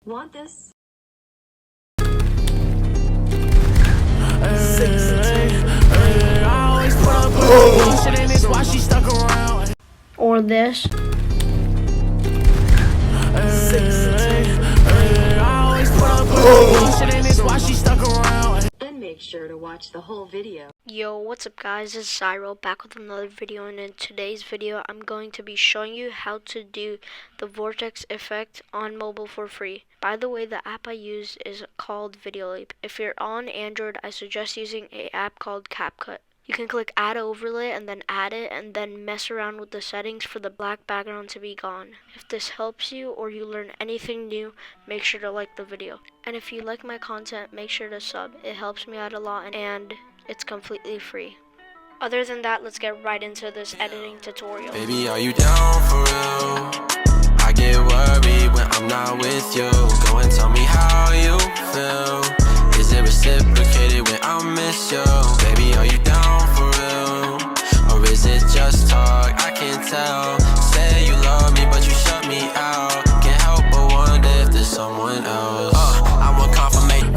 Want this? Or this. And make sure to watch the whole video. Yo, what's up guys, it's Zyro back with another video, and in today's video I'm going to be showing you how to do the Vortex effect on mobile for free. By the way, the app I use is called Video Leap. If you're on Android, I suggest using an app called CapCut. You can click add overlay and then add it and then mess around with the settings for the black background to be gone. If this helps you or you learn anything new, make sure to like the video. And if you like my content, make sure to sub. It helps me out a lot and it's completely free. Other than that, let's get right into this editing tutorial. Baby, are you down for real? I get worried when I'm not with you. Go and tell me how you feel. Is it reciprocated when I miss you? Baby, are you down for real? Or is it just talk? I can't tell. Say you love me, but you shut me out. Can't help but wonder if there's someone else. I want confirmation.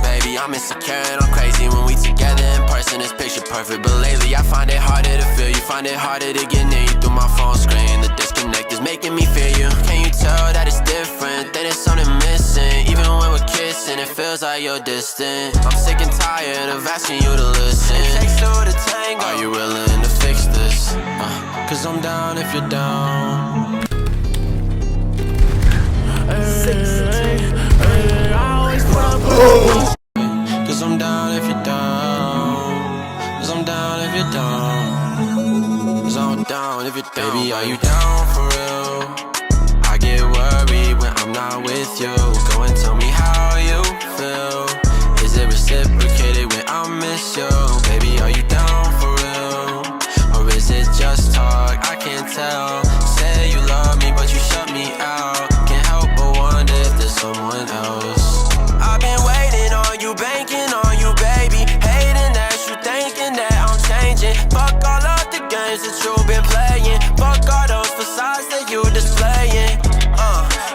Baby, I'm insecure and I'm crazy when we together in person. It's picture perfect, but lately I find it harder to feel you. Find it harder to get near you through my phone screen. The disconnect is making me fear you. Can you tell that it's different? That there's something missing. Even when we're kissing, it feels like you're distant. I'm sick and tired of asking you to listen. It takes two to tango. Are you willing to fix this? Cause I'm down if you're down. Cause I'm down if you're down. Cause I'm down if you're down. Cause I'm down if you're down. Baby, are you down for real? I get worried when I'm not with you. Go and tell me how you feel. Is it reciprocated when I miss you? Baby, are you down for real? Or is it just talk? I can't tell. Say you love me, but you shut me out. Can't help but wonder if there's someone else. I've been waiting on you, banking on you, baby. Hating that you thinking that I'm changing. Fuck all of the games that you've been playing. Fuck all those facades that you displaying.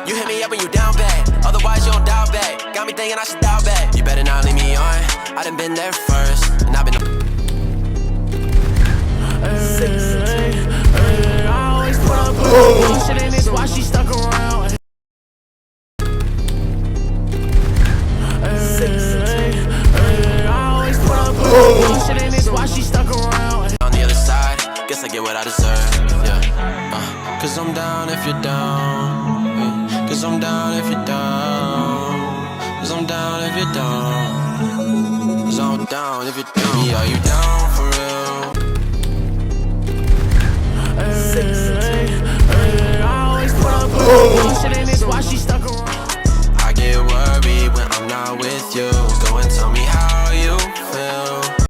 You hit me up when you down bad. Otherwise you don't doubt back. Got me thinking I should doubt back. You better not leave me on. I done been there first, and I've been. Why she stuck around? Why she stuck around? On the other side, guess I get what I deserve. Yeah. Cause I'm down if you're down. Cause I'm down if you're down. Cause I'm down if you're down. Cause I'm down if you're down. Baby, are you down for real? Why she stuck